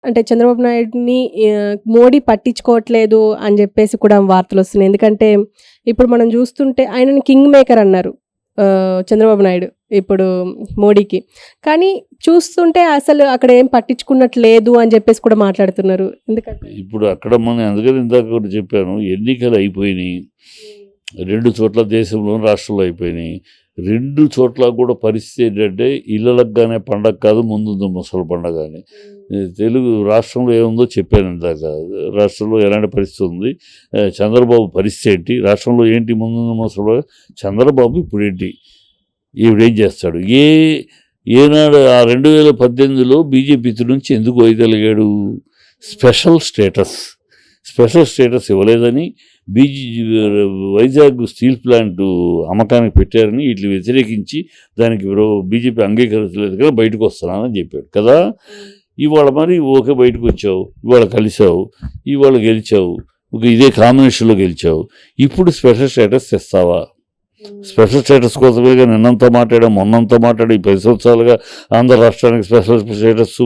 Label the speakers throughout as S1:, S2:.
S1: అంటే చంద్రబాబు నాయుడిని మోడీ పట్టించుకోవట్లేదు అని జెప్పేసి కూడా వార్తలొస్తున్నాయి. ఎందుకంటే ఇప్పుడు మనం జూస్తుంటే ఆయనని కింగ్ మేకర్ అన్నారు. చంద్రబాబు నాయుడు ఇప్పుడు మోడీకి. కానీ చూస్తుంటే అసలు అక్కడ ఏం పట్టించుకున్నట్టు లేదు అని జెప్పేసి కూడా మాట్లాడుతున్నారు. ఎందుకంటే
S2: ఇప్పుడు అక్కడ మనం అందుకని ఇందాక కూడా చెప్పాను, ఎన్నికలు అయిపోయినాయి. 2 చోట్ల దేశంలో రాష్ట్రంలో అయిపోయినాయి. 2 చోట్ల కూడా పరిస్థితి ఏంటంటే ఇళ్ళలకుగానే పండగ కాదు, ముందు ముసలి పండగ అని. తెలుగు రాష్ట్రంలో ఏముందో చెప్పాను ఇందాక. రాష్ట్రంలో ఎలాంటి పరిస్థితి ఉంది, చంద్రబాబు పరిస్థితి ఏంటి, రాష్ట్రంలో ఏంటి ముందు ముసలి చంద్రబాబు ఇప్పుడు ఏంటి, ఈవిడేం చేస్తాడు, ఏనాడు ఆ 2018లో బీజేపీ నుంచి ఎందుకు వైదొలిగాడు? స్పెషల్ స్టేటస్ ఇవ్వలేదని, వైజాగ్ స్టీల్ ప్లాంట్ అమ్మకానికి పెట్టారని వీటిని వ్యతిరేకించి దానికి బీజేపీ అంగీకరించలేదు కదా, బయటకు వస్తున్నానని చెప్పాడు కదా. ఇవాళ మరి ఓకే బయటకు వచ్చావు, ఇవాళ కలిసావు, ఇవాళ గెలిచావు, ఇదే కాంబినేషన్లో గెలిచావు, ఇప్పుడు స్పెషల్ స్టేటస్ తెస్తావా? స్పెషల్ స్టేటస్ కోసమే నిన్నంతా మాట్లాడాం, మొన్నంతా మాట్లాడి 10 సంవత్సరాలుగా ఆంధ్ర రాష్ట్రానికి స్పెషల్ స్టేటస్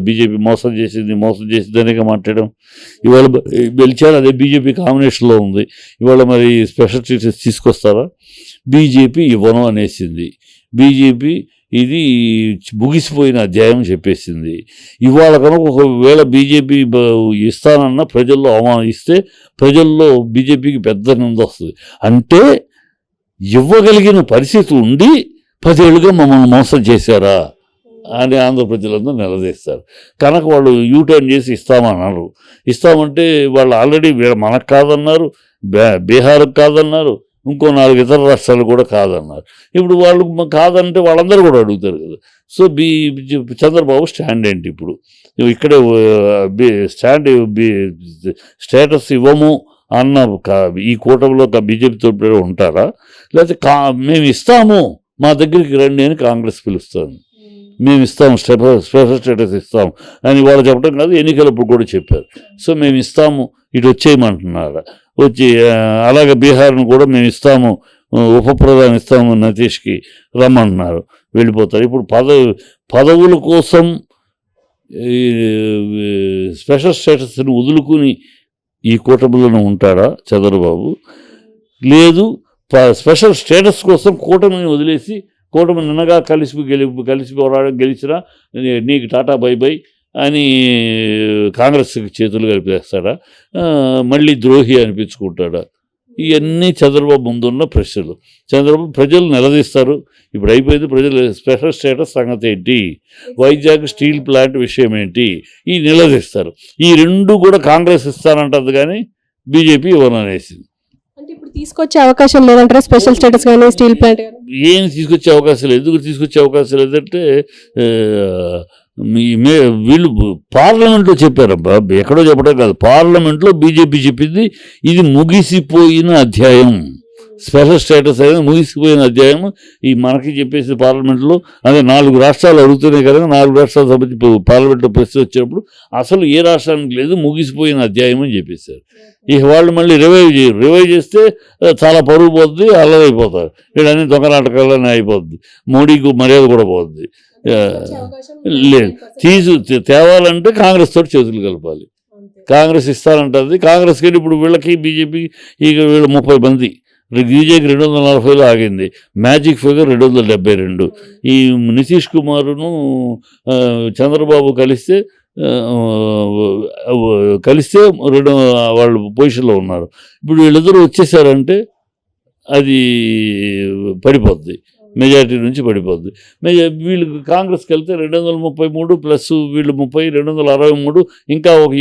S2: బీజేపీ మోసం చేసిందనేగా మాట్లాడాం. ఇవాళ గెలిచారు, అదే బీజేపీ కాంబినేషన్లో ఉంది. ఇవాళ మరి స్పెషల్ స్టేటస్ తీసుకొస్తారా? బీజేపీ ఇవ్వను అనేసింది. బీజేపీ ఇది ముగిసిపోయిన అధ్యాయం చెప్పేసింది. ఇవాళ కనుక ఒకవేళ బీజేపీ ఇస్తానన్న ప్రజల్లో అవమానిస్తే ప్రజల్లో బీజేపీకి పెద్ద నింద వస్తుంది. అంటే ఇవ్వగలిగిన పరిస్థితి ఉండి 10 ఏళ్ళుగా మమ్మల్ని మోసం చేశారా అని ఆంధ్ర ప్రజలందరూ నిలదీస్తారు. కనుక వాళ్ళు యూటర్న్ చేసి ఇస్తామన్నారు. ఇస్తామంటే వాళ్ళు ఆల్రెడీ మనకు కాదన్నారు, బీహార్కి కాదన్నారు, ఇంకో 4 ఇతర రాష్ట్రాలు కూడా కాదన్నారు. ఇప్పుడు వాళ్ళు కాదంటే వాళ్ళందరూ కూడా అడుగుతారు కదా. సో చంద్రబాబు స్టాండ్ ఏంటి? ఇప్పుడు ఇక్కడే స్టేటస్ ఇవ్వము అన్న ఈ కూటమిలో బీజేపీతో ఉంటారా? లేకపోతే మేము ఇస్తాము, మా దగ్గరికి రండి అని కాంగ్రెస్ పిలుస్తాను, మేము ఇస్తాము, స్పెషల్ స్టేటస్ ఇస్తాము అని వాళ్ళు చెప్పడం కాదు, ఎన్నికలప్పుడు కూడా చెప్పారు. సో మేము ఇస్తాము, ఇటు వచ్చేయమంటున్నారు. వచ్చి అలాగే బీహార్ను కూడా మేము ఇస్తాము, ఉప ప్రధాని ఇస్తాము, నితీష్కి రమ్మంటున్నారు, వెళ్ళిపోతారు. ఇప్పుడు పదవుల కోసం స్పెషల్ స్టేటస్ని వదులుకుని ఈ కూటమిలోనే ఉంటాడా చంద్రబాబు? లేదు, స్పెషల్ స్టేటస్ కోసం కూటమిని వదిలేసి కూటమి నిన్నగా కలిసి పోరాడం గెలిచినా నీకు టాటా బై బై అని కాంగ్రెస్కి చేతులు కలిపేస్తాడా? మళ్ళీ ద్రోహి అనిపించుకుంటాడా? ఇవన్నీ చంద్రబాబు ముందున్న ప్రశ్నలు. చంద్రబాబు ప్రజలు నిలదీస్తారు. ఇప్పుడు అయిపోయింది, ప్రజలు స్పెషల్ స్టేటస్ సంగతి ఏంటి, వైజాగ్ స్టీల్ ప్లాంట్ విషయం ఏంటి, ఈ నిలదీస్తారు. ఈ 2 కూడా కాంగ్రెస్ ఇస్తానంటది కానీ బీజేపీ ఇవ్వననేసింది.
S1: అంటే ఇప్పుడు తీసుకొచ్చే అవకాశం లేదంటారా? స్పెషల్ స్టేటస్ కానీ స్టీల్ ప్లాంట్
S2: ఏం తీసుకొచ్చే అవకాశం లేదు. ఎందుకు తీసుకొచ్చే అవకాశం లేదంటే వీళ్ళు పార్లమెంట్లో చెప్పారబ్బా, ఎక్కడో చెప్పడం కాదు, పార్లమెంట్లో బీజేపీ చెప్పింది ఇది ముగిసిపోయిన అధ్యాయం. స్పెషల్ స్టేటస్ అనేది ముగిసిపోయిన అధ్యాయం. ఈ మనకి చెప్పేసి పార్లమెంట్లో అదే 4 రాష్ట్రాలు అడుగుతున్నాయి కదా, 4 రాష్ట్రాల సంబంధించి పార్లమెంట్లో ప్రశ్న వచ్చేటప్పుడు అసలు ఏ రాష్ట్రానికి లేదు, ముగిసిపోయిన అధ్యాయం అని చెప్పేశారు. ఇక వాళ్ళు మళ్ళీ రివైవ్ చేస్తే చాలా పరుగు పోతుంది, అల్లరైపోతారు, వీళ్ళన్నీ దొంగ నాటకాలనే అయిపోద్ది, మోడీకి మర్యాద కూడా పోద్ది. లేదు, తేవాలంటే కాంగ్రెస్ తోటి చేతులు కలపాలి. కాంగ్రెస్ ఇస్తానంటుంది. కాంగ్రెస్ కానీ ఇప్పుడు వీళ్ళకి బీజేపీ ఇక వీళ్ళు 30 మంది, బీజేపీ 240లో ఆగింది, మ్యాజిక్ ఫిగర్ 272. ఈ నితీష్ కుమార్ను చంద్రబాబు కలిస్తే వాళ్ళు పొజిషన్లో ఉన్నారు. ఇప్పుడు వీళ్ళిద్దరూ వచ్చేసారంటే అది పడిపోద్ది, మెజారిటీ నుంచి పడిపోద్ది. వీళ్ళు కాంగ్రెస్కి వెళ్తే 233 ప్లస్ వీళ్ళు 30, 263, ఇంకా ఒక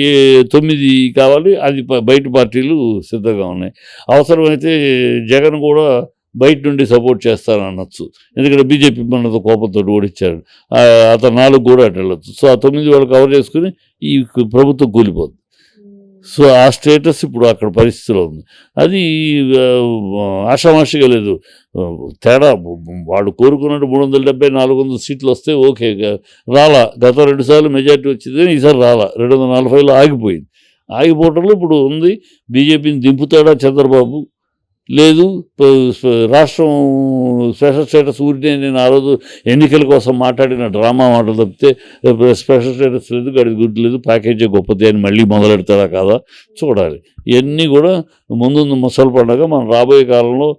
S2: 9 కావాలి. అది బయట పార్టీలు సిద్ధంగా ఉన్నాయి. అవసరమైతే జగన్ కూడా బయట నుండి సపోర్ట్ చేస్తాననొచ్చు, ఎందుకంటే బీజేపీ మనతో కోపంతో ఓడిచ్చారు. అతను 4 కూడా అటు వెళ్ళొచ్చు. సో ఆ 9 వాళ్ళు కవర్ చేసుకుని ఈ ప్రభుత్వం కూలిపోద్ది. సో ఆ స్టేటస్ ఇప్పుడు అక్కడ పరిస్థితిలో ఉంది. అది ఆషామాషిగా లేదు, తేడా. వాడు కోరుకున్నట్టు 370, 400 సీట్లు వస్తే ఓకే, రాలా. గత 2 సార్లు మెజార్టీ వచ్చింది కానీ ఈసారి రాలా, 240లో ఆగిపోయింది. ఆగిపోవటంలో ఇప్పుడు ఉంది. బీజేపీని దింపుతాడా చంద్రబాబు? లేదు రాష్ట్రం స్పెషల్ స్టేటస్ ఊరినే నేను ఆ రోజు ఎన్నికల కోసం మాట్లాడిన డ్రామా మాటలు తప్పితే స్పెషల్ స్టేటస్ లేదు, గడి గుడ్డు లేదు, ప్యాకేజీ గొప్పది అని మళ్ళీ మొదలెడతారా కాదా చూడాలి. ఇవన్నీ కూడా ముందు ముసలి పండగ మనం రాబోయే కాలంలో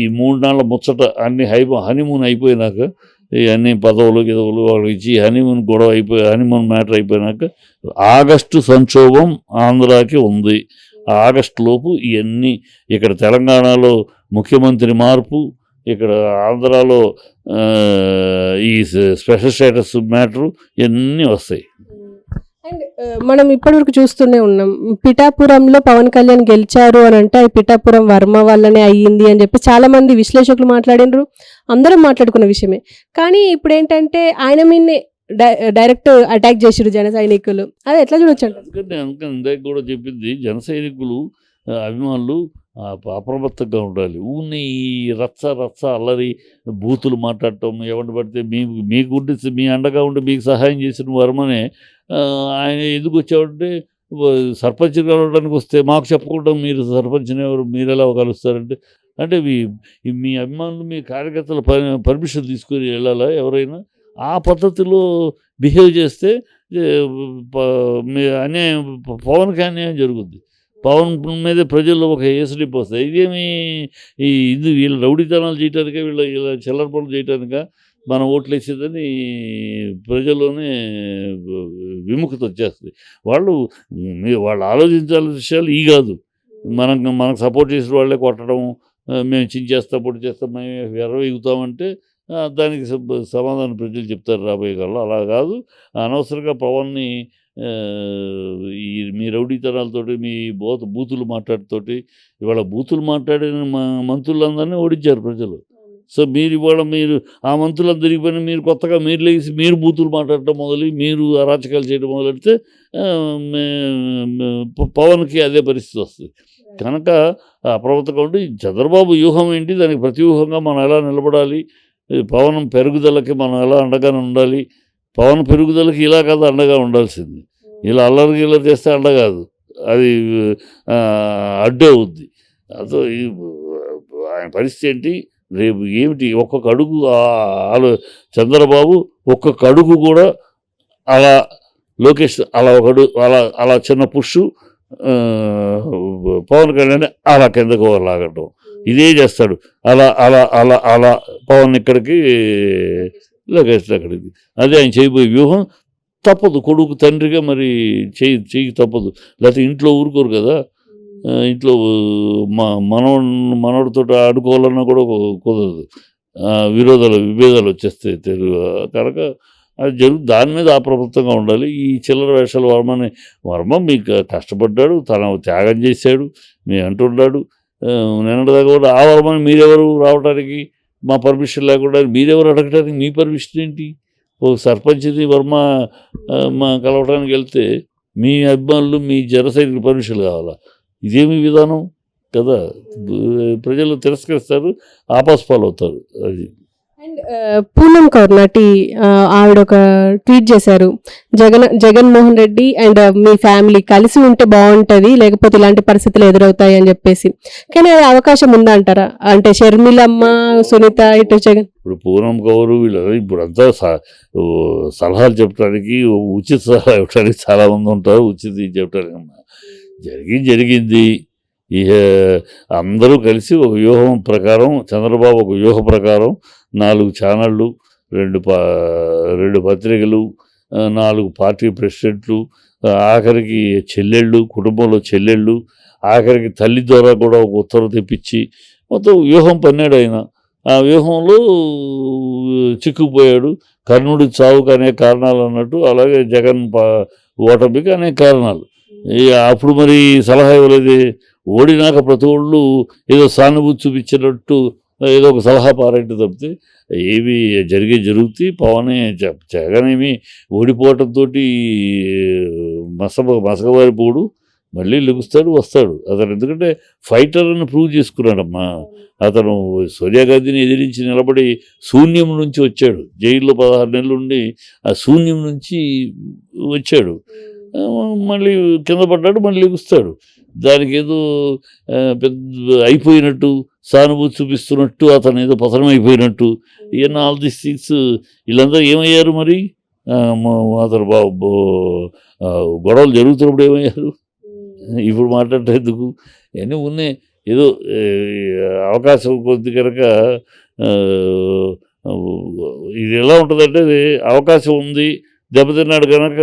S2: ఈ 3 నాళ్ళ ముచ్చట అన్ని హనీమూన్ అయిపోయినాక ఈ అన్ని పదవులు గిదవులు వాళ్ళకి ఇచ్చి హనీమూన్ గొడవ హనీమూన్ మ్యాటర్ అయిపోయినాక ఆగస్టు సంక్షోభం ఆంధ్రాకి ఉంది. ఆగస్టు లోపు ఇవన్నీ ఇక్కడ తెలంగాణలో ముఖ్యమంత్రి మార్పు, ఇక్కడ ఆంధ్రాలో ఈ స్పెషల్ స్టేటస్ మ్యాటరు ఇవన్నీ వస్తాయి.
S1: అండ్ మనం ఇప్పటివరకు చూస్తూనే ఉన్నాం, పిఠాపురంలో పవన్ కళ్యాణ్ గెలిచారు అని అంటే అది పిఠాపురం వర్మ వల్లనే అయ్యింది అని చెప్పి చాలామంది విశ్లేషకులు మాట్లాడినారు, అందరం మాట్లాడుకున్న విషయమే. కానీ ఇప్పుడు ఏంటంటే ఆయన మీదనే డైరెక్ట్ అటాక్ చేసిరు జన సైనికులు, అది ఎట్లా చూడొచ్చు అంట?
S2: అందుకని ఇందాక కూడా చెప్పింది, జన సైనికులు అభిమానులు అప్రమత్తంగా ఉండాలి. ఊని రచ్చ అల్లరి బూతులు మాట్లాడటం, ఎవరిని పడితే మీకు ఉండి మీ అండగా ఉండి మీకు సహాయం చేసిన వర్మనే ఆయన ఎందుకు వచ్చామంటే సర్పంచ్ కలవడానికి వస్తే మాకు చెప్పకుండా మీరు సర్పంచ్ని ఎవరు మీరు ఎలా కలుస్తారంటే, అంటే మీ అభిమానులు మీ కార్యకర్తల పర్మిషన్ తీసుకొని వెళ్ళాలా ఎవరైనా? ఆ పద్ధతిలో బిహేవ్ చేస్తే అన్యాయం, పవన్కి అన్యాయం జరుగుద్ది. పవన్ మీదే ప్రజల్లో ఒక ఏసుడిప్ వస్తుంది. ఇదేమి ఇది వీళ్ళు రౌడీతనాలు చేయటానికే, వీళ్ళ చిల్లర పనులు చేయటానిక మనం ఓట్లు వేసేదని ప్రజల్లోనే విముఖత వచ్చేస్తుంది. వాళ్ళు ఆలోచించాల్సిన విషయాలు ఈ కాదు. మనకు సపోర్ట్ చేసిన వాళ్ళే కొట్టడం, మేము చించేస్తాం పొడి చేస్తాం, మేము ఎర్రవెగుతామంటే దానికి సమాధానం ప్రజలు చెప్తారు రాబోయే కాలంలో. అలా కాదు, అనవసరంగా పవన్ని మీ రౌడీతనాలతోటి మీ బూతులు మాట్లాడుతోటి ఇవాళ బూతులు మాట్లాడిన మంత్రులందరినీ ఓడించారు ప్రజలు. సో మీరు ఆ మంత్రులందరికీ పైన మీరు కొత్తగా మీరు లేచి మీరు బూతులు మాట్లాడటం మీరు అరాచకాలు చేయడం మొదలెడితే పవన్కి అదే పరిస్థితి వస్తుంది. కనుక అప్రమత్తంగా ఉండి చంద్రబాబు వ్యూహం ఏంటి, దానికి ప్రతివ్యూహంగా మనం ఎలా నిలబడాలి, పవన్ పెరుగుదలకి మనం ఎలా అండగానే ఉండాలి. పవన్ పెరుగుదలకి ఇలా కాదు అండగా ఉండాల్సింది, ఇలా అల్లరి గిల్లరి చేస్తే అండ కాదు, అది అడ్డు అవుద్ది. అదో ఆయన పరిస్థితి ఏంటి, రేపు ఏమిటి, ఒక్కొక్క అడుగు చంద్రబాబు ఒక్కొక్క అడుగు కూడా అలా లోకేష్ అలా అలా చిన్న పుష్ పవన్ కళ్యాణ్ అలా కిందకు లాగటం, ఇదే చేస్తాడు. అలా పవన్ ఇక్కడికి, లోకేష్ అక్కడికి, అదే ఆయన చేయబోయే వ్యూహం. తప్పదు, కొడుకు తండ్రిగా మరి చెయ్యి తప్పదు, లేకపోతే ఇంట్లో ఊరుకోరు కదా. ఇంట్లో మనోడితో ఆడుకోవాలన్నా కూడా కుదరదు, విభేదాలు వచ్చేస్తాయి తెలుగు. కనుక అది దాని మీద అప్రమత్తంగా ఉండాలి. ఈ చిల్లర వేషాలు వర్మ మీకు కష్టపడ్డాడు, తన త్యాగం చేశాడు, మీ అంటున్నాడు. నిన్నటిదాకా కూడా ఆ వర్మని మీరెవరు రావడానికి, మా పర్మిషన్ లేకుండా మీరెవరు అడగడానికి, మీ పర్మిషన్ ఏంటి? ఓ సర్పంచ్ని వర్మ కలవడానికి వెళ్తే మీ అభిమానులు మీ జనసైనికుల పర్మిషన్ కావాలా? ఇదేమి విధానం కదా. ప్రజలు తిరస్కరిస్తారు, ఆపాస్పాలు అవుతారు. అది.
S1: అండ్ పూనం కౌర్ నటి ఆవిడ ఒక ట్వీట్ చేశారు, Jaganmohan Reddy and me family కలిసి ఉంటే బాగుంటుంది, లేకపోతే ఇలాంటి పరిస్థితులు ఎదురవుతాయి అని చెప్పేసి. కానీ అది అవకాశం ఉందా అంటారా? అంటే షర్మిలమ్మ, సునీత, ఇటు జగన్,
S2: ఇప్పుడు పూనం కౌరు వీళ్ళు ఇప్పుడంతా సలహాలు చెప్పడానికి, ఉచిత సలహా ఇవ్వడానికి చాలామంది ఉంటారు. ఉచిత చెప్పడానికి జరిగింది. ఇక అందరూ కలిసి ఒక వ్యూహం ప్రకారం, చంద్రబాబు ఒక వ్యూహ ప్రకారం 4 ఛానళ్ళు, 2 పత్రికలు, 4 పార్టీ ప్రెసిడెంట్లు, ఆఖరికి చెల్లెళ్ళు, కుటుంబంలో చెల్లెళ్ళు, ఆఖరికి తల్లి ద్వారా కూడా ఒక ఉత్తర్వు తెప్పించి మొత్తం వ్యూహం పన్నాడు ఆయన. ఆ వ్యూహంలో చిక్కుపోయాడు. కర్ణుడి చావుకు అనేక కారణాలు అన్నట్టు, అలాగే జగన్ ఓటమికి అనేక కారణాలు. అప్పుడు మరి సలహా ఇవ్వలేదు. ఓడినాక ప్రతి ఒళ్ళు ఏదో సానుభూతి చూపించినట్టు ఏదో ఒక సలహా పారేంటి తప్పితే ఏవి జరుగుతాయి. పవనే జగనేమి ఓడిపోవటంతో మసకబారిపోడు, మళ్ళీ లెగుస్తాడు, వస్తాడు. అతను ఎందుకంటే ఫైటర్ అని ప్రూవ్ చేసుకున్నాడమ్మా. అతను సోనియా గాంధీని ఎదిరించి నిలబడి శూన్యం నుంచి వచ్చాడు. జైల్లో 16 నెలలు ఉండి ఆ శూన్యం నుంచి వచ్చాడు, మళ్ళీ కింద పడ్డాడు, మళ్ళీ లెగుస్తాడు. దానికి ఏదో పెద్ద అయిపోయినట్టు సానుభూతి చూపిస్తున్నట్టు అతను ఏదో పతనం అయిపోయినట్టు ఇవన్నీ ఆల్ దిస్ థింగ్స్ వీళ్ళందరూ ఏమయ్యారు మరి అతను గొడవలు జరుగుతున్నప్పుడు ఏమయ్యారు ఇప్పుడు మాట్లాడేందుకు ఇవన్నీ ఉన్నాయి ఏదో అవకాశం కొద్ది కనుక ఇది ఎలా ఉంటుందంటే అవకాశం ఉంది దెబ్బతిన్నాడు కనుక